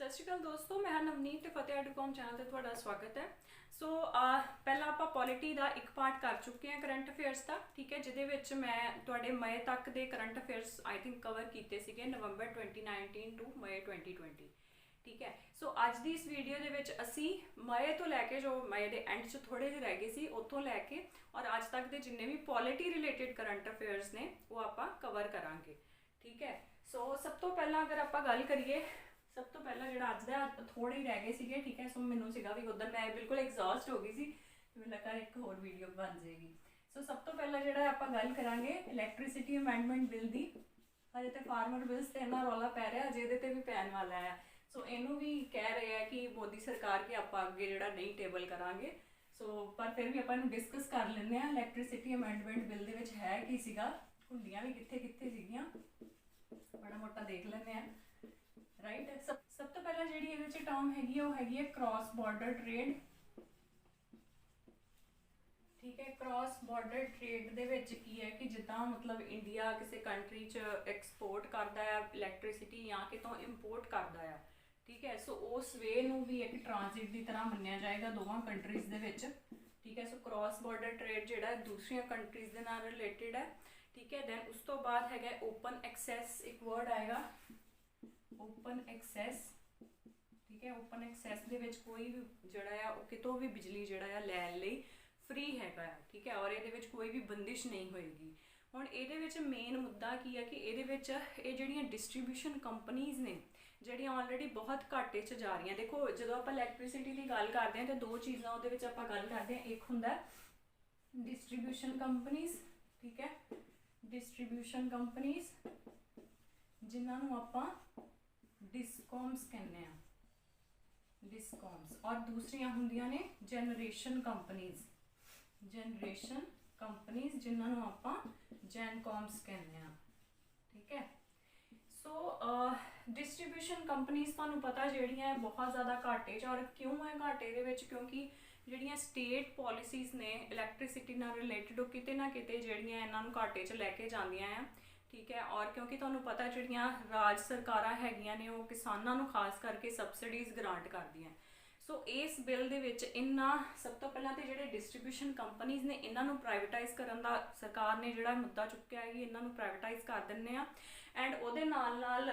सत श्री अकाल दोस्तों, मैं नवनीत ते फतेह एडूकॉम चैनल ते तुहाडा स्वागत है। सो पहला आपां पॉलिटी का एक पार्ट कर चुके हैं करंट अफेयर्स का, ठीक है, जिहदे विच मैं तुहाडे मई तक के current affairs I think cover किए सीगे नवंबर 2019 टू मई 2020, ठीक है। सो अज की इस वीडियो दे विच असी मई तो लैके जो मई के एंड च थोड़े जे रह गए सी उत्थों लैके और अज तक के जिन्ने भी पॉलिटी रिलेटेड करंट अफेयर्स ने वो आपां कवर करांगे, ठीक है। सो सब तो पहला अगर आपां गल करिए, सब तो पहला जो अज का थोड़े ही रह गए थे, ठीक है। सो मैनू सीगा भी उधर मैं बिल्कुल एग्जॉस्ट हो गई सी, मैं लगा एक होर वीडियो बन जाएगी। सो सब तो पहला जो आप गल करांगे इलैक्ट्रिसिटी अमेंडमेंट बिल की। हजे तो फार्मर बिल्स तो इन्ना रौला पै रहा, अजे ये भी पैन वाला है। सो इनू भी कह रहे हैं कि मोदी सरकार के आप अगे जो नहीं टेबल करांगे। सो पर फिर भी अपन डिस्कस कर लें इलैक्ट्रिसिटी अमेंडमेंट बिल के है की सीगा, हुंदियां भी कित्थे कित्थे सीगियां, बड़ा मोटा देख लें राइट। सब तो पहला जी टर्म हैगी वो हैगी है क्रॉस बॉर्डर ट्रेड, ठीक है। क्रॉस बॉर्डर ट्रेड दे विच की है कि जिदा मतलब इंडिया किसी कंट्री च एक्सपोर्ट करता है इलैक्ट्रिसिटी या कितों इंपोर्ट करता है, ठीक है। सो उस वे नू भी एक ट्रांजिट की तरह मन्निया जाएगा दोवां कंट्रीज दे विच, ठीक है। सो क्रॉस बॉर्डर ट्रेड जिहड़ा दूसरिया कंट्रीज दे नाल रिलेटेड है, ठीक है। दैन उस तो बाद है ओपन एक्सैस, एक वर्ड आएगा ओपन एक्सैस, ठीक है। ओपन एक्सैस दे विच कोई भी जिहड़ा है वो कितों भी बिजली जिहड़ा है लैण लई फ्री हैगा, ठीक है, और ये कोई भी बंदिश नहीं होएगी। हुण ये मेन मुद्दा की है कि ये जिहड़ियां डिस्ट्रीब्यूशन कंपनीज ने जिहड़ियां ऑलरेडी बहुत घाटे च जा रही हैं। देखो जो आप इलैक्ट्रिसिटी की गल करते हैं तो दो चीज़ां उहदे विच आपां गल करते हैं, एक हुंदा डिस्ट्रीब्यूशन कंपनीज, ठीक है, डिस्ट्रीब्यूशन कंपनीज जिन्होंने आपां डिस्कॉम्स कहने हैं, डिस्कॉम्स, और दूसरिया होंदियां ने जनरेशन कंपनीज, जनरेशन कंपनीज जिन्होंने आपां जैनकॉम्स कहने हैं, ठीक है। सो डिस्ट्रीब्यूशन कंपनीज तुहानूं पता जिहड़ियां बहुत ज़्यादा घाटे च, और क्यों है घाटे दे विच, क्योंकि जिहड़ियां स्टेट पॉलिसीज़ ने इलैक्ट्रिसिटी नाल रिलेटेड वो किते ना किते जिहड़ियां इन्हां नूं घाटे च लैके जांदियां हैं, ठीक है। और क्योंकि तुहानूं पता जिहड़ियां राज सरकारां हैगियां ने वो किसानां नूं खास करके सबसिडीज़ ग्रांट करदियां। सो इस बिल दे विच इन्ना सब तो पहला तो जिहड़े डिस्ट्रीब्यूशन कंपनीज ने इन्हां नूं प्राइवेटाइज़ करन दा सरकार ने जिहड़ा मुद्दा चुक्किया है कि इन्हां नूं प्राइवेटाइज़ कर दिंदे आ, एंड उहदे नाल नाल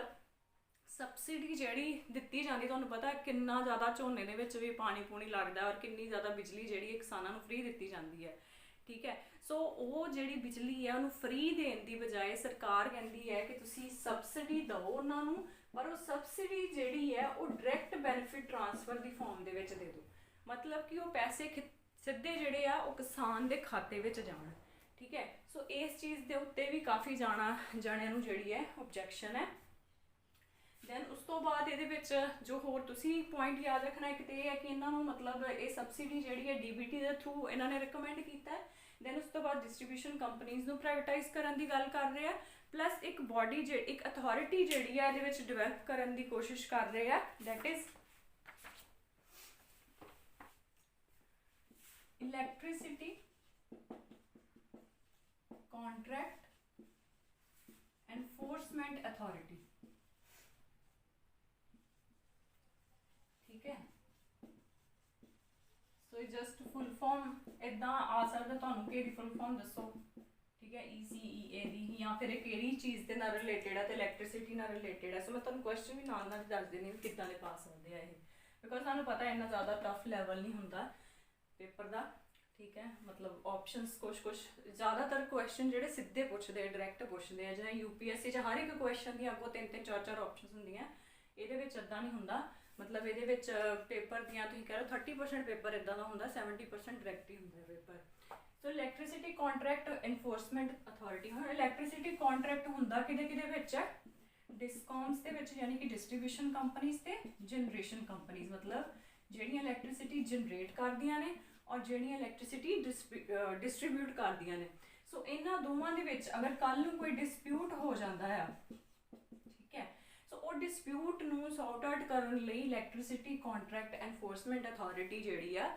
सबसिडी जिहड़ी दित्ती जांदी, तुहानूं पता किन्ना ज़्यादा झोने दे विच भी पानी पूनी लगदा और किन्नी ज़्यादा बिजली जिहड़ी किसानां नूं फ्री दित्ती जांदी है, ठीक है। सो वो जिहड़ी बिजली है उन्होंने फ्री देने की बजाय सरकार कहती है कि तुसी सबसिडी दो उन्होंने, पर वो सबसिडी जिहड़ी है वो डायरैक्ट बैनीफिट ट्रांसफर की फॉर्म दे विच दे दो, मतलब कि वो पैसे सीधे जिहड़े आ वो किसान के खाते विच जाण, ठीक है। सो इस चीज़ के उत्ते भी काफ़ी जणियां नूं जिहड़ी है ऑब्जैक्शन है। दैन उस तो बाद ये जो होर तुसी पॉइंट याद रखना एक तो है कि इन्हों मतलब ये सबसिडी जी है DBT के थ्रू इन्होंने रिकमेंड किया है। दैन उस तो बाद डिस्ट्रीब्यूशन कंपनीज नूं प्राइवेटाइज करने की गल कर रहे हैं, प्लस एक बॉडी एक अथॉरिटी जी है ये डिवेलप करने की कोशिश कर रहे हैं, that is electricity contract enforcement authority, ठीक है। सो जस्ट फुल फॉर्म इदा आ सकता तुहानूं कि फुल फॉर्म दसो, ठीक है, ECEA दी या फिर किहड़ी चीज़ के नाल रिलेटेड है तो इलैक्ट्रिसिटी नाल रिलेटेड है। सो मैं तुहानूं क्वेश्चन भी नाल नाल दस देनी किदां दे पा सकदे आ, बिकॉज सानूं पता इन्ना ज़्यादा टफ लैवल नहीं हुंदा पेपर का, ठीक है। मतलब ऑप्शनस कुछ ज़्यादातर क्वेश्चन जिहड़े सीधे पुछदे डायरैक्ट पुछदे हैं, जिवें UPSC च हर एक क्वेश्चन दी अगों 3-3 4-4 ऑप्शनस हुंदियां, इहदे विच इदां नहीं हुंदा। मतलब ये पेपर दियां तुसीं कह लो 30% पेपर इदां दा हुंदा, 70% डायरैक्ट ही हुंदा पेपर। सो इलैक्ट्रिसिटी कॉन्ट्रैक्ट एनफोर्समेंट अथॉरिटी, हुण इलैक्ट्रिसिटी कॉन्ट्रैक्ट हुंदा किहदे विच है, डिस्कॉम्स दे विच, यानी कि डिस्ट्रीब्यूशन कंपनीज ते जनरेशन कंपनीज, मतलब जिहड़ियां इलैक्ट्रिसिटी जनरेट करदियां ने और जिहड़ियां इलैक्ट्रिसिटी डिस्ट्रीब्यूट करदियां ने। सो इन्हां दोवां दे विच अगर कल नूं कोई डिस्प्यूट हो जाता है, ठीक है, सो वो डिस्प्यूट नूं सॉर्ट आउट करने लई इलैक्ट्रिसिटी कॉन्ट्रैक्ट एनफोर्समेंट अथॉरिटी जिहड़ी आ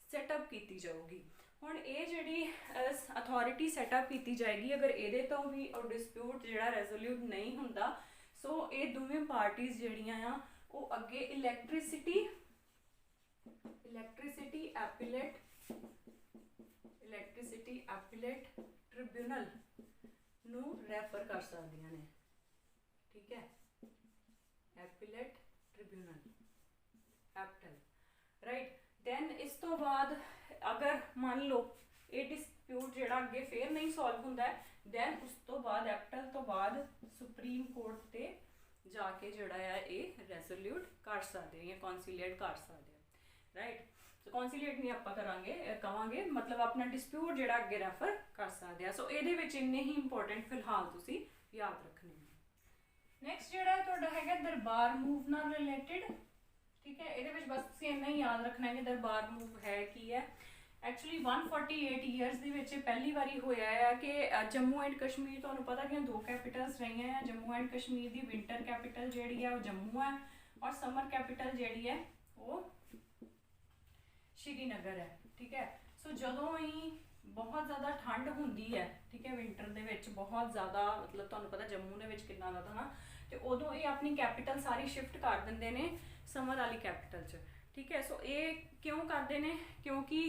सैटअप की जाऊगी। हुण ये जिहड़ी अथॉरिटी सैटअप की जाएगी, अगर ये तो भी डिस्प्यूट जिहड़ा रेजोल्यूट नहीं हुंदा, सो ये दोवें पार्टीज़ जिहड़ियां आ वो अगे इलैक्ट्रिसिटी एपीलेट ट्रिब्यूनल नू रैफर कर सकदियां ने, ठीक है, एपीलेट ट्रिब्यूनल एपटल, राइट। दैन इस तो बाद अगर मान लो ये डिस्प्यूट जिहड़ा अगे फिर नहीं सॉल्व हुंदा है, दैन उस तो बाद एपटल तो बाद सुप्रीम कोर्ट ते जाके जिहड़ा है ये रेजोल्यूट कर सकते हैं या कॉन्सीलिएट कर सकते हैं, राइट। सो कॉन्सीलिएट नहीं आपां करांगे, कवांगे मतलब अपना डिस्प्यूट जिहड़ा अगे रैफर कर सकते हैं। सो इहदे विच इन्ने ही इंपॉर्टेंट फिलहाल तुसीं याद रखने हैं। नैक्सट जिहड़ा तुहाडा हैगा दरबार मूव नाल रिलेटेड, ठीक है, ये बस तुसीं इन्ना ही याद रखना है कि दरबार मूव है की है। एक्चुअली 148 ईयर्स दे विच पहली बारी होया है कि जम्मू एंड कश्मीर, तुहानूं पता कि दो कैपिटल्स रही हैं, जम्मू एंड कश्मीर की विंटर कैपिटल जिहड़ी है वो जम्मू है और समर कैपिटल जिहड़ी है वो श्रीनगर है, ठीक है। सो जदों ही बहुत ज़्यादा ठंड होंदी है, ठीक है, विंटर दे विच बहुत ज़्यादा, मतलब तुहानूं पता जम्मू दे विच कितना ज़्यादा ना, तो उदों ये अपनी कैपिटल सारी शिफ्ट कर दिंदे ने समर वाली कैपिटल च, ठीक है। सो ये क्यों करते हैं, क्योंकि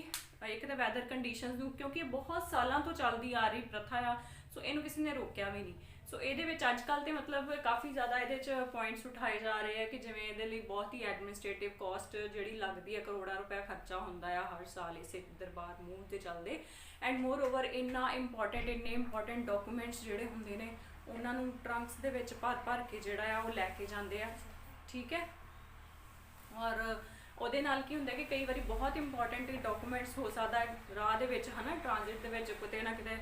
एक तो वैदर कंडीशनस नूं, क्योंकि बहुत सालों तो चलती आ रही प्रथा आ, सो इनू किसी ने रोकया भी नहीं। सो ये अजकल तो मतलब काफ़ी ज़्यादा ये पॉइंट्स उठाए जा रहे हैं कि जिमें ये बहुत ही एडमिनिस्ट्रेटिव कॉस्ट जी लगती है, करोड़ों रुपया खर्चा होंदा है हर साल इस दरबार मूव के चलते। एंड मोर ओवर इन्ना इन्ने इंपॉर्टेंट डॉकूमेंट्स जोड़े होंगे ने उन्होंने ट्रंक्स के विच भर के जोड़ा वो लैके जाते हैं, ठीक है। और ਉਹਦੇ ਨਾਲ ਕੀ ਹੁੰਦਾ कि कई बार बहुत इंपॉर्टेंट डॉकूमेंट्स हो सकता है राह दे विच, है ना, ट्रांजिट दे विच किते ना किते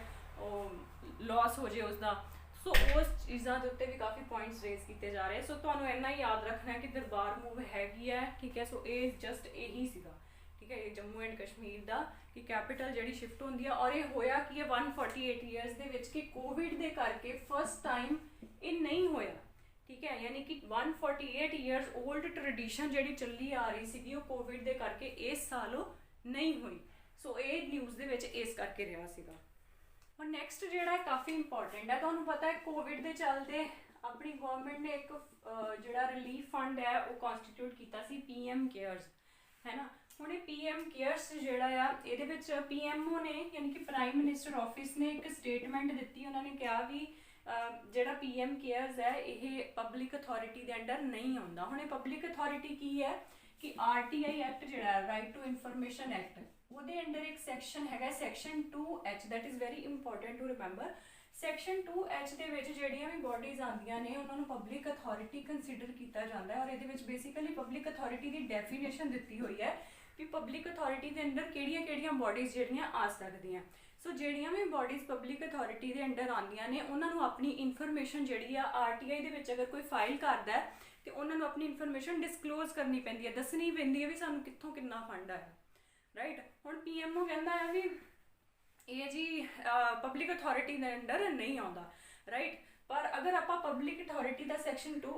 लॉस हो जाए उसका। सो उस चीज़ों के उत्ते भी काफ़ी पॉइंट्स रेज किए जा रहे हैं। सो तुहानूं इन्ना ही याद रखना है कि दरबार मूव हैगी है, ठीक है। सो ये जस्ट यही सीगा, ठीक है, ये जम्मू एंड कश्मीर का कि कैपिटल जिहड़ी शिफ्ट होंदी है। और ये होया कि 148 ईयर्स दे विच कि कोविड दे करके फर्स्ट टाइम ये नहीं होया, ठीक है, यानी कि 148 ईयर्स ओल्ड ट्रेडिशन जिहड़ी चली आ रही सी वो कोविड दे करके इस साल नहीं हुई। सो ये न्यूज़ दे विच इस करके रहा सीगा। और नैक्सट जिहड़ा काफ़ी इंपॉर्टेंट है, तुहानूं पता है कोविड के चलते अपनी गवर्नमेंट ने एक जिहड़ा रिलीफ फंड है वो कॉन्स्टिट्यूट किया सी PM केयर्स, है ना। हुण PM केयर्स जिहड़ा आ इहदे विच PMO ने यानी कि प्राइम मिनिस्टर ऑफिस ने एक स्टेटमेंट दी, उन्होंने कहा भी जिहड़ा PM केयर्स है ये पब्लिक अथॉरिटी के अंडर नहीं आउंदा। हुण पब्लिक अथॉरिटी की है कि RTI एक्ट जिहड़ा राइट टू इन्फॉर्मेशन एक्ट, ਉਹਦੇ अंडर एक सैक्शन है section 2H, that is very important to remember. Section 2H ਦੇ ਵਿੱਚ ਜਿਹੜੀਆਂ ਵੀ ਬੋਡੀਜ਼ ਆਉਂਦੀਆਂ ਨੇ ਉਹਨਾਂ ਨੂੰ ਪਬਲਿਕ ਅਥਾਰਟੀ ਕੰਸੀਡਰ ਕੀਤਾ ਜਾਂਦਾ ਹੈ। ਔਰ ਇਹਦੇ ਵਿੱਚ ਬੇਸਿਕਲੀ ਪਬਲਿਕ ਅਥਾਰਟੀ ਦੀ ਡੈਫੀਨੇਸ਼ਨ ਦਿੱਤੀ ਹੋਈ ਹੈ ਕਿ ਪਬਲਿਕ ਅਥਾਰਟੀ ਦੇ ਅੰਡਰ ਕਿਹੜੀਆਂ-ਕਿਹੜੀਆਂ ਬੋਡੀਜ਼ ਜਿਹੜੀਆਂ ਆ ਸਕਦੀਆਂ। ਸੋ ਜਿਹੜੀਆਂ ਵੀ ਬੋਡੀਜ਼ ਪਬਲਿਕ ਅਥਾਰਟੀ ਦੇ ਅੰਡਰ ਆਉਂਦੀਆਂ ਨੇ ਉਹਨਾਂ ਨੂੰ ਆਪਣੀ ਇਨਫੋਰਮੇਸ਼ਨ ਜਿਹੜੀ ਆ RTI ਦੇ ਵਿੱਚ ਅਗਰ ਕੋਈ ਫਾਈਲ ਕਰਦਾ ਹੈ ਤੇ ਉਹਨਾਂ ਨੂੰ ਆਪਣੀ ਇਨਫੋਰਮੇਸ਼ਨ ਡਿਸਕਲੋਜ਼ ਕਰਨੀ ਪੈਂਦੀ ਹੈ, ਦੱਸਣੀ ਪੈਂਦੀ ਹੈ ਵੀ ਸਾਨੂੰ ਕਿੱਥੋਂ ਕਿੰਨਾ ਫੰਡ ਆਇਆ, राइट। हुण PMO कहता है भी ये जी पब्लिक अथॉरिटी के अंडर नहीं आता, राइट। पर अगर आप पब्लिक अथॉरिटी का सैक्शन 2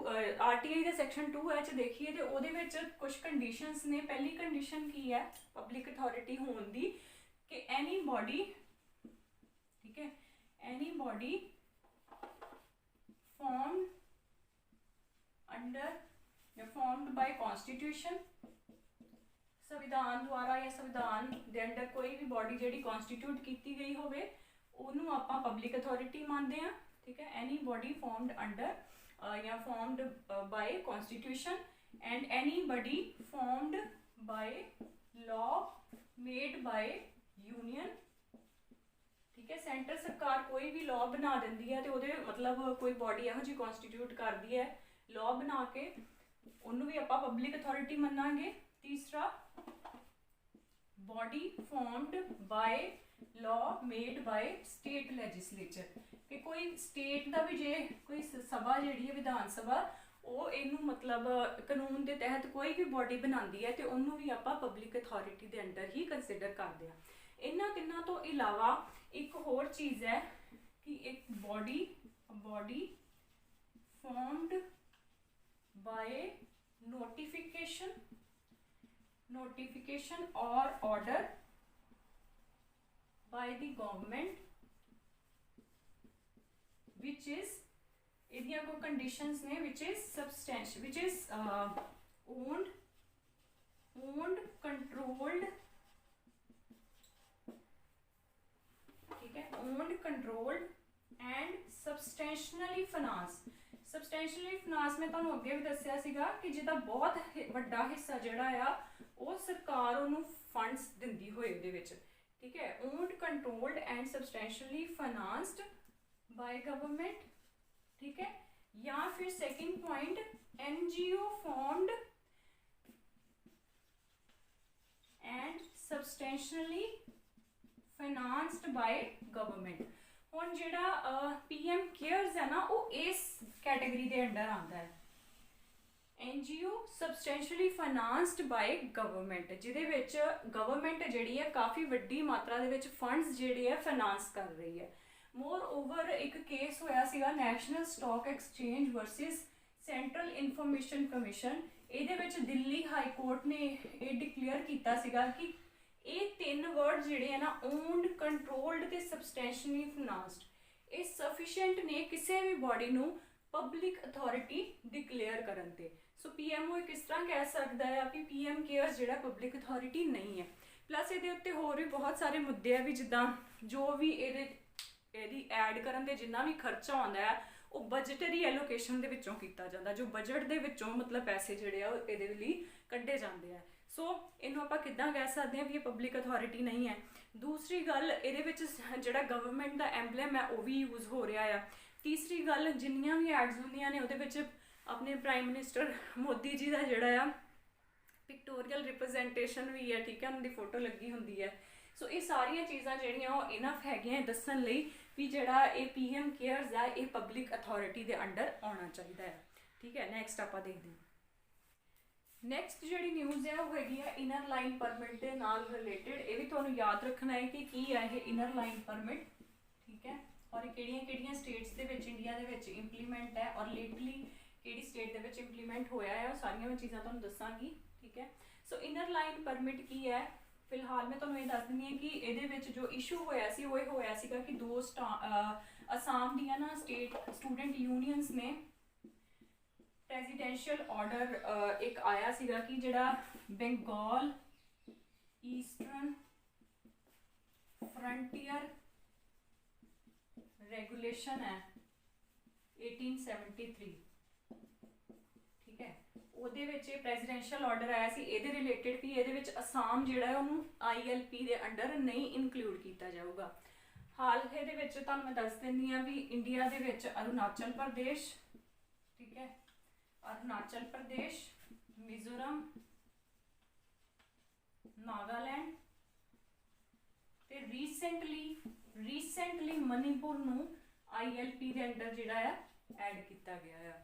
RTI का सैक्शन 2H देखिए तो वो कुछ कंडीशनस ने। पहली कंडीशन की है पब्लिक अथॉरिटी होने की कि एनी बॉडी, ठीक है, एनी बॉडी फॉर्म्ड अंडर या फॉर्म्ड बाय कॉन्स्टिट्यूशन, संविधान द्वारा या संविधान के अंडर कोई भी बॉडी जी कॉन्स्टिट्यूट की गई होवे उन्होंने आप पब्लिक अथॉरिटी मानते हैं, ठीक है। एनी बॉडी फॉर्म्ड अंडर या formed by constitution and any body formed by law made by union, ठीक है। सेंटर सरकार कोई भी लॉ बना देंदी है तो वो मतलब कोई बॉडी यहो जी कॉन्स्टिट्यूट करती है लॉ बना के उन्होंने भी आप पब्लिक अथॉरिटी मनांगे। तीसरा body formed by law made by state legislature, कि कोई स्टेट का भी जे कोई सभा जी विधान सभा वो इनू मतलब कानून के तहत कोई भी बॉडी बनाती है तो उन्होंने भी आप पब्लिक अथॉरिटी के अंडर ही कंसिडर करते हैं। इन्हों तिन्हों तो इलावा एक होर चीज़ है कि एक body formed bye notification or order by the government which is ਇਹਦੀਆਂ ਕੋਈ ਕੰਡੀਸ਼ਨਸ ਨੇ which is substantial, which is owned controlled, ठीक है, owned controlled and substantially financed। Substantially finance मैं तुहानूं अगे भी दस्सिया सीगा कि जिहदा बहुत वड्डा हिस्सा जिहड़ा आ वो सरकार उहनूं फंड्स दिंदी होए उहदे विच, ठीक है। Owned controlled and substantially financed by government, ठीक है। या फिर second point NGO formed and substantially financed by government. हुण जिहड़ा PM केयर्स है ना वो इस कैटेगरी के अंडर आता है। NGO substantially financed by government, जिहदे विच गवर्नमेंट जिहड़ी है काफ़ी वड्डी मात्रा दे विच फंड्स जिहड़े है फाइनेंस कर रही है। मोर ओवर एक केस होया सीगा national stock exchange versus central information commission. इहदे विच दिल्ली हाई कोर्ट ने ये डिक्लेयर किया सीगा कि ये तीन वर्ड जिहड़े है ना ओन्ड कंट्रोल्ड ते सबसटैंशियली फाइनेंस्ड, ये सफिशिएंट ने किसी भी बॉडी नूं पब्लिक अथॉरिटी डिक्लेयर करन ते। सो PMO किस तरह कह सकता है कि PM केयर्स जिहड़ा पब्लिक अथॉरिटी नहीं है। प्लस ये उत्ते होर भी बहुत सारे मुद्दे है भी, जिद्दां जो भी ਇਹਦੀ ऐड करन ते जिन्ना भी खर्चा आउंदा है वो बजटरी एलोकेशन दे विचों कीता जांदा, जो बजट दे विचों मतलब पैसे जिहड़े आ इहदे लई कड्ढे जांदे आ। सो इनू आपां किद्दां कह सकते हैं भी ये पब्लिक अथॉरिटी नहीं है। दूसरी गल इहदे विच जिहड़ा गवर्नमेंट दा एम्बलम है वो भी यूज़ हो रहा है। तीसरी गल जिन्नियां भी एड्स हुंदियां ने उहदे विच अपने प्राइम मिनिस्टर मोदी जी का जिहड़ा आ पिक्टोरियल रिप्रजेंटेशन भी है, ठीक है, उन्हां दी फोटो लगी हुंदी है। सो ये सारियां चीज़ां जिहड़ियां वो इनफ हैगियां दस्सण लई भी जिहड़ा ये PM केयर्स है ये पब्लिक अथॉरिटी के अंडर आना चाहिए है, ठीक है। नैक्सट आपां देखदे हां। नैक्सट जी न्यूज़ है वो हैगी है इनर लाइन परमिट के नाल रिलेटेड। ये भी तुहानूं याद रखना है कि की है ये इनर लाइन परमिट, ठीक है, और किहड़ियां स्टेट्स दे विच इंडिया दे विच इंप्लीमेंट है और लेटली किहड़ी स्टेट दे विच इंप्लीमेंट होया है, सारियां मैं चीज़ां तुहानूं दस्सांगी, ठीक है। सो इनर लाइन परमिट की है, फिलहाल मैं तुहानूं ये दस दिंदी हां कि इहदे विच जो इशू होया सी वो होया सीगा कि दो असाम दियां ना स्टेट स्टूडेंट यूनियंस ने प्रेजिडेंशियल ऑर्डर एक आया सीगा कि जिहड़ा बंगाल ईस्टर्न फ्रंटियर रेगुलेशन है 1873, ठीक है, ਉਹਦੇ ਵਿੱਚ ਪ੍ਰੈਜ਼ੀਡੈਂਸ਼ੀਅਲ ਆਰਡਰ ਆਇਆ ਸੀ। ਇਹਦੇ ਰਿਲੇਟਡ ਵੀ ਇਹਦੇ ਵਿੱਚ ਅਸਾਮ ਜਿਹੜਾ ਹੈ ਉਹਨੂੰ ILP ਦੇ ਅੰਡਰ ਨਹੀਂ ਇਨਕਲੂਡ ਕੀਤਾ ਜਾਊਗਾ। ਹਾਲ ਹੀ ਦੇ ਵਿੱਚ ਤੁਹਾਨੂੰ ਮੈਂ ਦੱਸ ਦਿੰਦੀ ਹਾਂ ਵੀ ਇੰਡੀਆ ਦੇ ਵਿੱਚ ਅਰੁਣਾਚਲ ਪ੍ਰਦੇਸ਼, ਠੀਕ ਹੈ, अरुणाचल प्रदेश, मिजोरम, नागालैंड ते रीसेंटली मणिपुर नूं ILP दे अंडर जिहड़ा है ऐड किया गया है,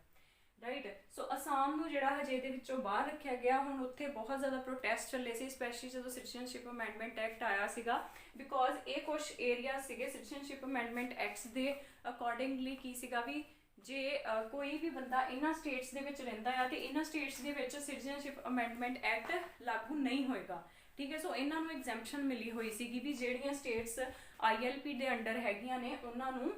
राइट। सो असम नूं जिहड़ा हजे इहदे विचों बाहर रखिया गया। हुण उत्थे बहुत ज़्यादा प्रोटेस्ट चले सी, स्पैशली जो सिटीजनशिप अमेंडमेंट एक्ट आया सीगा, बिकॉज ये कुछ एरिया सीगे सिटीजनशिप अमेंडमेंट एक्ट्स दे अकॉर्डिंगली की सीगा भी जे कोई भी बंदा इन्हां स्टेट्स दे विच रहिंदा है तो इन्हां स्टेट्स दे विच सिटीजनशिप अमेंडमेंट एक्ट लागू नहीं होएगा, ठीक है। सो इन्हां नूं एग्जैम्पशन मिली हुई सीगी भी जिहड़ियां स्टेट्स ILP दे अंडर हैगियां ने उन्हां नूं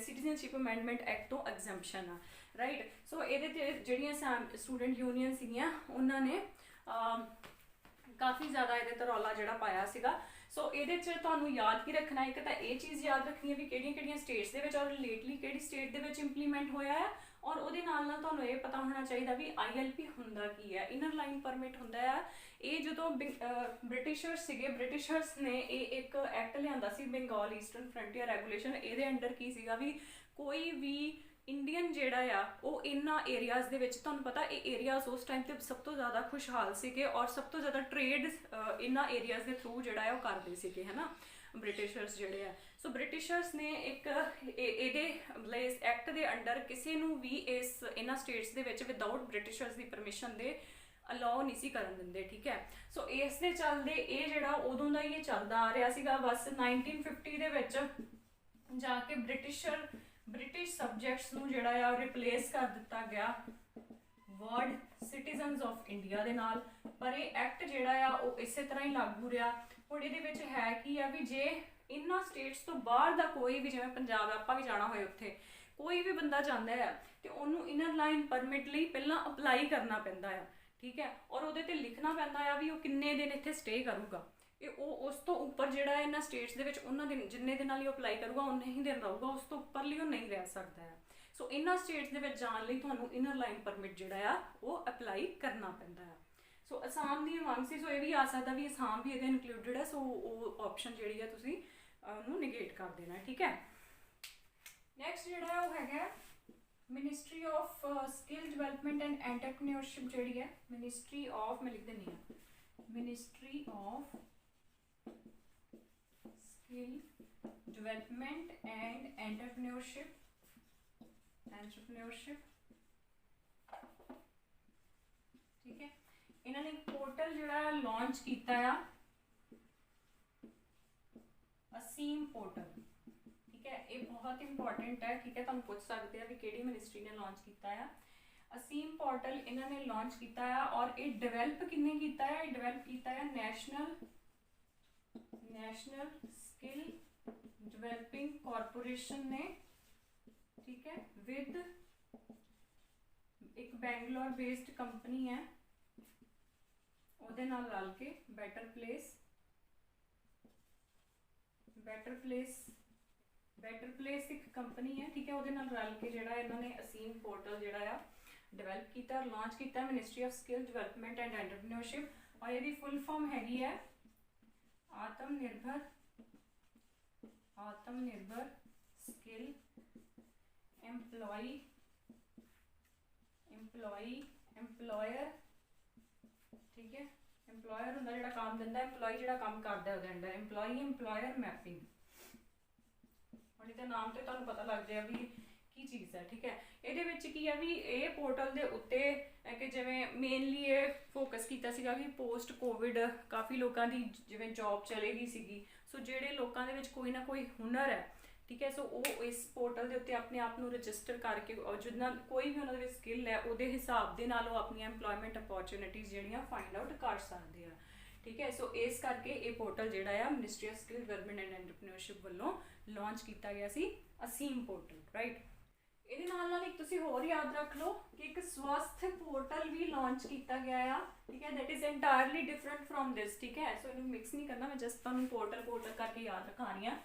सिटीजनशिप अमेंडमेंट एक्ट तो एग्जैम्पशन आ, राइट। सो इहदे ते जिहड़ियां स्टूडेंट यूनियन सीगियां उन्हां ने काफ़ी ज़्यादा इहदे ते रौला जिहड़ा पाया सीगा। सो ये तुहानूं याद की रखना, एक तो ये चीज़ याद रखनी है भी किहड़ियां स्टेट्स दे विच और लेटली किहड़ी स्टेट दे विच इंप्लीमेंट होया है, और उहदे नाल नाल तुहानूं ये पता होना चाहिए भी ILP हुंदा की है, इनर लाइन परमिट हुंदा है। ये जो ब्रिटिशर्स सीगे, ब्रिटिशर्स ने एक एक्ट लिआंदा सी बंगाल ईस्टर्न फ्रंटियर रेगूलेशन। ये अंडर की सीगा भी कोई भी इंडियन जिहड़ा आ वो इन्हां एरियाज़ दे विच, तुहानूं पता ये एरियाज़ उस टाइम ते सब तो ज़्यादा खुशहाल सीगे और सब तो ज़्यादा ट्रेड इन्हां एरियाज़ दे थ्रू जिहड़ा है वो करदे सीगे, है ना, ब्रिटिशर्स जिहड़े आ। सो ब्रिटिशर्स ने एक इहदे मतलब इस एक्ट दे अंडर किसी नूं भी इस इन्हां स्टेट्स दे विच विदाउट ब्रिटिशर्स की परमिशन दे अलाउ नहीं सी करन दिंदे, ठीक है। सो इस दे चलदे ये जिहड़ा उदों दा ही चलदा आ रहा सीगा। बस 1950 दे विच जाके ब्रिटिश सबजैक्ट्स नूं जिहड़ा आ रिप्लेस कर दिता गया वर्ड सिटीजनस ऑफ इंडिया दे नाल, पर ये एक्ट जिहड़ा आ वो इस तरह ही लागू रहा। हुण इहदे विच है कि आ भी जे इन्हां स्टेट्स तो बाहर दा कोई भी, जिवें पंजाब आपां भी जाना होए उत्थे कोई भी बंदा जाता है तो उन्होंने इनर लाइन परमिट लिए पहला अप्लाई करना पैंदा है, ठीक है, और वो लिखना पैंदा है भी वो किन्ने दिन इत्थे स्टे करूगा। उस तो उपर जिहड़ा इन्हां स्टेट्स दे विच उन्हां दिन जिन्ने दिन लिए अप्लाई करूगा उन्ने ही दिन रहूगा, उस तो उपर लिए नहीं रह सकता है। सो इन्हां स्टेट्स दे विच जाण लई तुहानूं इनर लाइन परमिट जिहड़ा आ वो अप्लाई करना पैंदा है। सो असम दी मंग सी, सो ये भी आ सकता भी असम भी इहदे इनकलूडिड है, सो वो ऑप्शन जिहड़ी है तुसीं ਉਹਨੂੰ निगेट कर देना, ठीक है। नैक्सट जिहड़ा वो हैगा ministry of skill development and entrepreneurship जिहड़ी है, मिनिस्ट्री ऑफ, मैं लिख देनी है, ministry of skill development and entrepreneurship, ठीक है। इन्होंने एक पोर्टल जिहड़ा लॉन्च किया है, असीम पोर्टल, ठीक है, ये बहुत इंपॉर्टेंट है, ठीक है, तुम पूछ सकते हैं भी किहड़ी मिनिस्ट्री ने लॉन्च किया है। असीम पोर्टल इन्होंने लॉन्च किया है और ये डिवेलप किन्ने किया है, डिवेलप किया है नेशनल स्किल डिवेलपिंग कॉरपोरेशन ने, ठीक है, विद एक बैंगलोर बेस्ड कंपनी है ਉਹਦੇ ਨਾਲ रल के बेटर प्लेस एक कंपनी है, ठीक है, ਉਹਦੇ ਨਾਲ रल के ਜਿਹੜਾ ਇਹਨਾਂ ਨੇ असीम पोर्टल ਜਿਹੜਾ आ डिवेलप किया और लॉन्च किया ministry of skill development and entrepreneurship, और ये फुल फॉर्म हैगी है आत्मनिर्भर स्किल एम्पलॉयर, ठीक है, एम्पलॉयर होंदा जिहड़ा काम दिंदा, एम्पलॉय जिहड़ा काम करदा है उहदे अंडर एम्पलॉयर मैपिंग, और इहदा नाम तो तुहानूं पता लग जाए भी की चीज़ है, ठीक है। ये की है भी ये पोर्टल के उत्ते कि जिवें मेनली ये फोकस किया सीगा कि पोस्ट कोविड काफ़ी लोगों की जिवें जॉब चले गई सीगी, सो जिहड़े लोगों दे विच कोई ना कोई हुनर है, ठीक है, सो वो इस पोर्टल के उत्ते अपने आप को रजिस्टर करके और जिन्ना कोई भी उन्होंने स्किल है वो हिसाब के नाल अपनी एम्पलॉयमेंट अपॉर्चुनिटीज़ जिहड़ियां फाइंड आउट कर सकते हैं, ठीक है। सो इस करके ये पोर्टल जिहड़ा आ ministry of skill development and entrepreneurship वालों लॉन्च किया गया सी असीम पोर्टल, राइट। ਇਹਦੇ ਨਾਲ ਇੱਕ ਤੁਸੀਂ ਹੋਰ ਯਾਦ ਰੱਖ ਲਓ ਕਿ ਇੱਕ ਸਵਸਥ पोर्टल भी लॉन्च किया गया है, ठीक है, that is entirely different from this, ठीक है। सो इन्हू मिक्स नहीं करना, मैं जस्ट तुहानू पोर्टल करके याद रखा रही हाँ।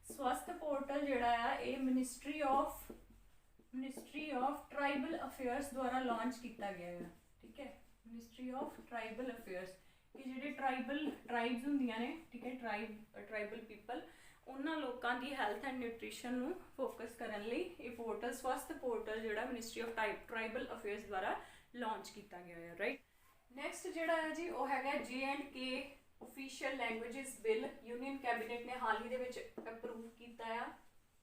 स्वस्थ पोर्टल जिहड़ा है ये मिनिस्ट्री ऑफ ट्राइबल अफेयर्स द्वारा लॉन्च किया गया है, ठीक है, मिनिस्ट्री ऑफ ट्राइबल अफेयर्स, कि जिहड़े ट्राइब्स होंदियां ने, ठीक है, ट्राइबल पीपल, उन्हां लोगों की हैल्थ एंड न्यूट्रिशन नूं फोकस करने लई ये पोर्टल स्वस्थ पोर्टल जिहड़ा मिनिस्ट्री ऑफ ट्राइबल अफेयर्स द्वारा लॉन्च किया गया है, राइट। नैक्सट जिहड़ा है जी वो हैगा J&K official languages bill, union cabinet ने हाल ही दे विच अप्रूव किया है,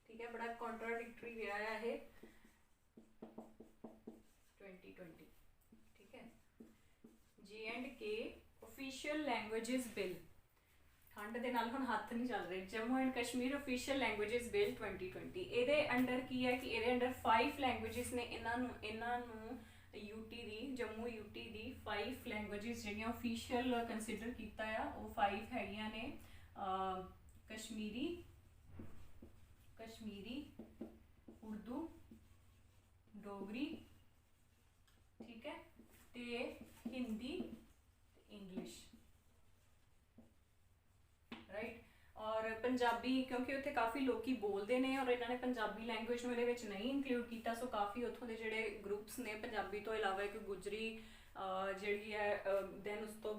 ठीक है, बड़ा कॉन्ट्राडिक्टरी रहा है ये 2020, ठीक है। J&K ऑफिशियल लैंग्वेजेस बिल, ठंड के नाल हुण हत्थ नहीं चल रहे, Jammu and Kashmir official languages bill 2020, ये अंडर की है कि ये अंडर 5 लैंग्वेजेस ने इन्हों यूटी दी जम्मू यूटी दी 5 लैंग्वेजेस जिहड़ियां ऑफिशियल कंसीडर किया है, वो 5 हैगियां ने कश्मीरी, उर्दू, डोगरी, ठीक है, ते हिंदी, इंग्लिश, राइट। और पंजाबी क्योंकि उत्थे काफ़ी लोग बोलते हैं और इन्होंने पंजाबी लैंग्वेज में नहीं इंकलूड किया, सो काफ़ी उत्थों के जोड़े ग्रुप्स ने पंजाबी तो इलावा एक गुजरी जी है, दैन उस तो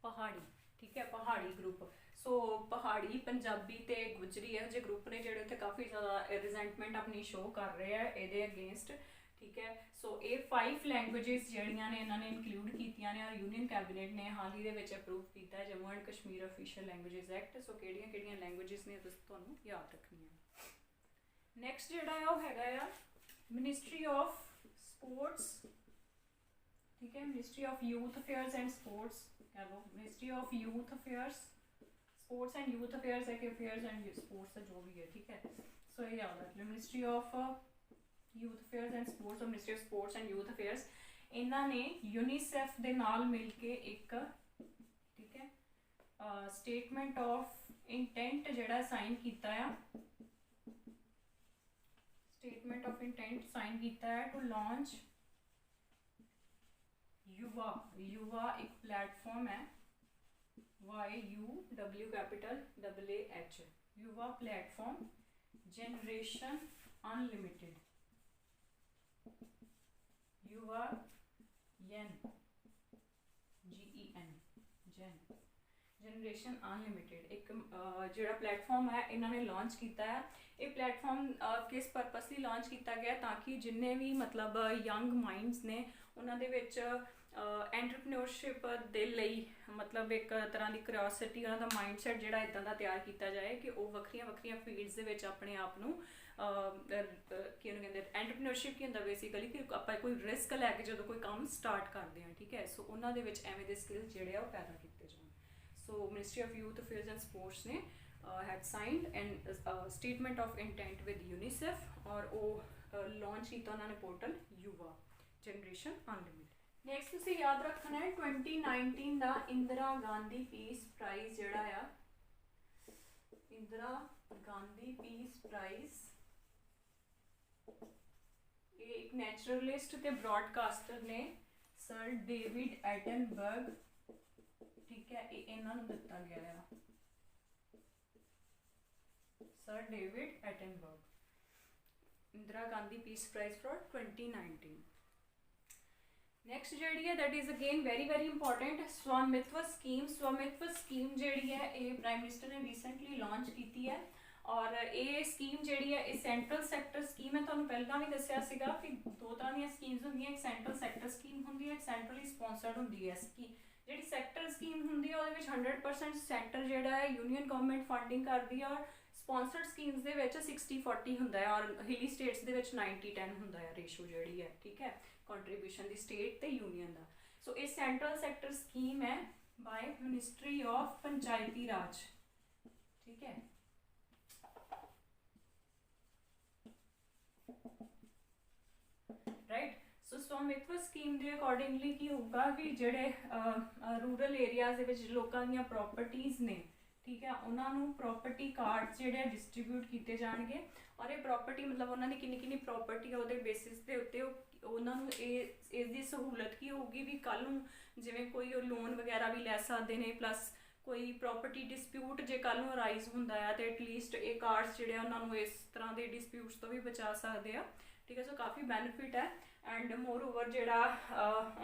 पहाड़ी, ठीक है, पहाड़ी ग्रुप, सो पहाड़ी पंजाबी ते गुजरी है जो ग्रुप ने जोड़े उत्थे काफ़ी ज़्यादा रिजेंटमेंट अपनी शो कर रहे हैं ये अगेंस्ट, ठीक है। सो ये 5 लैंग्वेजेस जड़ियाँ ने इन्होंने इंकलूड कीतियां ने और यूनियन कैबिनेट ने हाल ही दे अप्रूव किया है Jammu and Kashmir official languages act, so किहड़ियां लैंग्वेजेस ने तुहानूं याद रखनी है। नैक्सट जिहड़ा है वो हैगा मिनिस्ट्री ऑफ स्पोर्ट्स, ठीक है, ministry of youth affairs and sports, कह लो ministry of youth affairs, sports and youth affairs है कि अफेयर्स एंड स्पोर्ट्स जो भी है, ठीक है। सो ये याद रख लो ministry of youth affairs and sports और ministry of sports and youth affairs, इन्होंने यूनीसेफ के नाल मिल के एक, ठीक है, स्टेटमेंट ऑफ इंटेंट जिहड़ा साइन किया है, स्टेटमेंट ऑफ इंटेंट साइन किया है टू लॉन्च युवा। युवा एक प्लेटफॉर्म है, YUWAH, युवा प्लेटफॉर्म जनरेशन अनलिमिटेड, युवा YEN GEN जन जनरेशन अनलिमिटेड एक ਜਿਹੜਾ ਪਲੇਟਫਾਰਮ ਹੈ ਇਹਨਾਂ ਨੇ ਲਾਂਚ ਕੀਤਾ ਹੈ। ਇਹ ਪਲੇਟਫਾਰਮ ਕਿਸ ਪਰਪਸ ਲਈ ਲਾਂਚ ਕੀਤਾ ਗਿਆ ਤਾਂ ਕਿ ਜਿੰਨੇ ਵੀ ਮਤਲਬ ਯੰਗ ਮਾਈਂਡਸ ਨੇ ਉਹਨਾਂ ਦੇ ਵਿੱਚ ਐਂਟਰਪ੍ਰੈਨਿਓਰਸ਼ਿਪ ਦੇ ਲਈ ਮਤਲਬ ਇੱਕ ਤਰ੍ਹਾਂ ਦੀ ਕਿਉਰਿਓਸਿਟੀ, ਉਹਨਾਂ ਦਾ ਮਾਈਂਡਸੈਟ ਜਿਹੜਾ ਇੱਦਾਂ ਦਾ ਤਿਆਰ ਕੀਤਾ ਜਾਏ ਕਿ ਉਹ ਵੱਖਰੀਆਂ ਵੱਖਰੀਆਂ ਫੀਲਡਸ ਦੇ ਵਿੱਚ ਆਪਣੇ ਆਪ ਨੂੰ ਕੀ ਉਹਨੂੰ ਕਹਿੰਦੇ ਐਂਟਰਪ੍ਰੈਨਿਓਰਸ਼ਿਪ ਕੀ ਹੁੰਦਾ ਬੇਸਿਕਲੀ ਕਿ ਆਪਾਂ ਕੋਈ ਰਿਸਕ ਲੈ ਕੇ ਜਦੋਂ ਕੋਈ ਕੰਮ ਸਟਾਰਟ ਕਰਦੇ ਹਾਂ, ਠੀਕ ਹੈ। ਸੋ ਉਹਨਾਂ ਦੇ ਵਿੱਚ ਐਵੇਂ ਦੇ ਸਕਿੱਲਸ ਜਿਹੜੇ ਆ ਉਹ ਪੈਦਾ ਕੀਤੇ ਜਾਣ। So ministry of youth affairs and sports ਨੇ had signed and statement of intent with UNICEF और वो launch किया उन्होंने पोर्टल युवा जनरेशन अनलिमिटेड। नैक्सट तुसीं याद रखना है 2019 का इंदिरा गांधी पीस प्राइज़ जिहड़ा आ, इंदिरा गांधी पीस प्राइज़ ये एक नैचुरलिस्ट ते ब्रॉडकास्टर ने सर डेविड एटनबर्ग, ठीक है, ये इन्हां नूं दिता गया है, sir David Attenborough, Indira Gandhi peace prize for 2019। Next जी है that is again very very important Swamitva scheme. Swamitva scheme जी है ये प्राइम मिनिस्टर ने रिसेंटली लॉन्च की है और ये स्कीम जी है ये सेंट्रल सैक्टर स्कीम है। तुहानूं पहलां भी दस्सिया सीगा कि दो तरह दी स्कीम्स होंदियां, एक सेंट्रल सैक्टर स्कीम होंदी है, एक सेंट्रली स्पॉन्सर्ड होंदी है। जी सैक्टर स्कीम होंदी है उहदे विच 100% सेंटर जिहड़ा है यूनियन गवर्नमेंट फंडिंग करदी है और स्पॉन्सर्ड स्कीम्स दे विच 60-40 हुंदा है और हिली स्टेट्स दे विच 90-10 हुंदा है रेशो जिहड़ी है, ठीक है, कंट्रीब्यूशन दी स्टेट ते यूनियन दा। सो ये सेंट्रल सैक्टर स्कीम है बाय मिनिस्ट्री ऑफ पंचायती राज, ठीक है। राइट, सो स्वामित्व स्कीम के अकॉर्डिंगली की होगा कि जेडे रूरल एरियाज दे विच लोकां दीयां प्रॉपर्टीज़ ने, ठीक है, उन्होंने प्रॉपर्टी कार्ड जोड़े डिस्ट्रीब्यूट किए जाएंगे और ये प्रॉपर्टी मतलब उन्होंने किन्नी प्रॉपर्टी है वो बेसिस के उत्ते उन्होंने इसकी सहूलत की होगी भी कल जिमें कोई लोन वगैरह भी लै सकते हैं, प्लस कोई प्रॉपर्टी डिस्प्यूट जो कल अराइज होंदा है तो एटलीस्ट ये कार्ड्स जोड़े उन्होंने इस तरह के डिस्प्यूट्स तो भी बचा सकते हैं, ठीक है। सो काफ़ी बेनिफिट है एंड मोर ओवर जोड़ा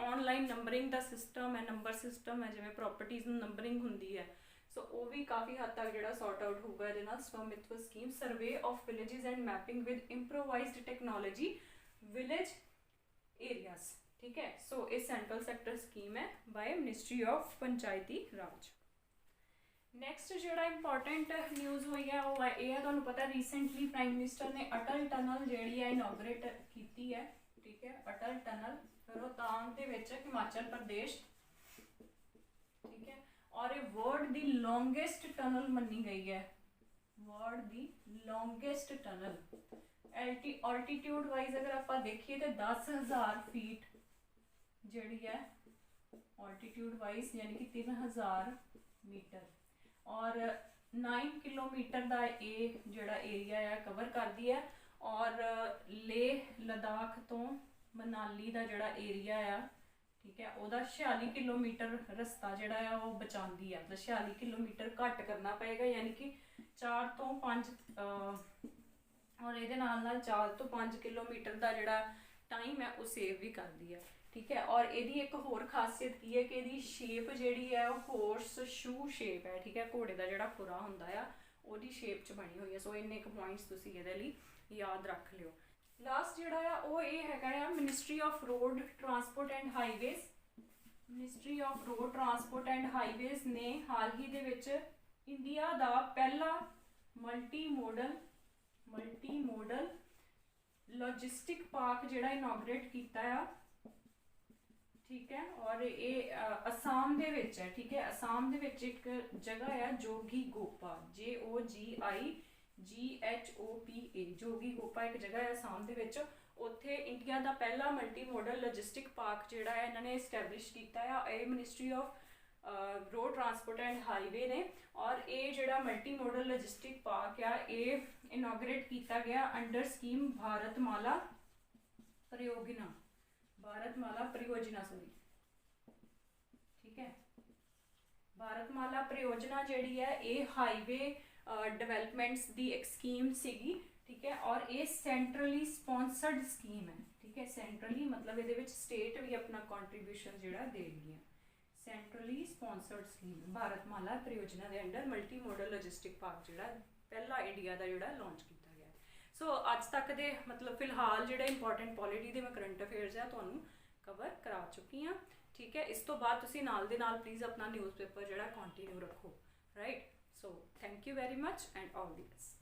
ऑनलाइन नंबरिंग का सिस्टम है, नंबर सिस्टम है जिमें प्रॉपर्टीज़ नंबरिंग होंदी है, सो वो भी काफ़ी हद तक जो सॉर्ट आउट होगा ये स्वामित्व scheme. Survey of villages and mapping with improvised technology village areas, ठीक है। सो ये सेंट्रल सैक्टर स्कीम है by ministry of Panchayati Raj. Next जो इंपॉर्टेंट न्यूज़ हुई है वो है तुहानूं पता रिसेंटली प्राइम मिनिस्टर ने अटल टनल जी है इनॉग्रेट की है, ठीक है, अटल टनल रोहतांग दे विच हिमाचल प्रदेश, ठीक है, और ये वर्ल्ड दी लॉन्गेस्ट टनल मनी गई है, वर्ल्ड दी लॉन्गेस्ट टनल। ऑल्टीट्यूड वाइज अगर आप देखिए तो 10,000 फीट जी है ऑल्टीट्यूड वाइज, यानी कि 3000 मीटर और 9 किलोमीटर का ये जोड़ा एरिया है कवर करती है और लेह लद्दाख तो मनाली का जोड़ा एरिया है, ठीक है, वह 46 किलोमीटर रस्ता जोड़ा है वो बचाती है, मतलब 46 किलोमीटर घट करना पएगा, यानी कि 4 तो 5 और ये 4 तो 5 किलोमीटर का जोड़ा टाइम है वो सेव भी करती है, ठीक है। और यदी एक होर खासियत की है कि यदी शेप जी है वो हॉर्स शू शेप है, ठीक है, घोड़े का जोड़ा खुरा होंदा है वो शेप च बनी हुई है। सो इन्ने क पॉइंट्स तुसीं इहदे लई याद रख लिओ। लास्ट जोड़ा है वो ये है ministry of road transport and highways. Ministry of road transport and highways ने हाल ही दे विच इंडिया का पहला मल्टी मॉडल लॉजिस्टिक पार्क जोड़ा इनॉग्रेट किया है, ठीक है, और ये असम दे विच है, ठीक है, असम दे विच एक जगह है जोगी गोपा, JOGIGHOPA, जोगी गोपा एक जगह है असम दे विच, उत्थे इंडिया का पहला मल्टी मॉडल लॉजिस्टिक पार्क जोड़ा है इन्होंने एस्टैबलिश किया है। ये ministry of road transport and highway ने और ये जिहड़ा मल्टी मॉडल लॉजिस्टिक पार्क आ ये इनॉग्रेट किया गया अंडर स्कीम भारतमाला परियोजना सॉरी ठीक है। भारतमाला परियोजना जिहड़ी है ये हाईवे डेवलपमेंट्स दी एक स्कीम सीगी ठीक है और ये सेंट्रली स्पॉन्सर्ड स्कीम है ठीक है। सेंट्रली मतलब ये स्टेट भी अपना कॉन्ट्रीब्यूशन जिहड़ा देगी है। सेंट्रली स्पॉन्सर्ड स्कीम भारतमाला परियोजना के under multi modal logistic park जिहड़ा पहला इंडिया का जिहड़ा लॉन्च किया गया। सो अज तक दे मतलब फिलहाल जिहड़ा इंपॉर्टेंट पॉलिटी दे मैं करंट अफेयर्स है तुहानूं कवर करा चुकी हाँ ठीक है। इस तो बाद तुसीं नाल दे नाल प्लीज़ अपना न्यूज़पेपर जिहड़ा कंटिन्यू रखो right. So thank you very much and all the best.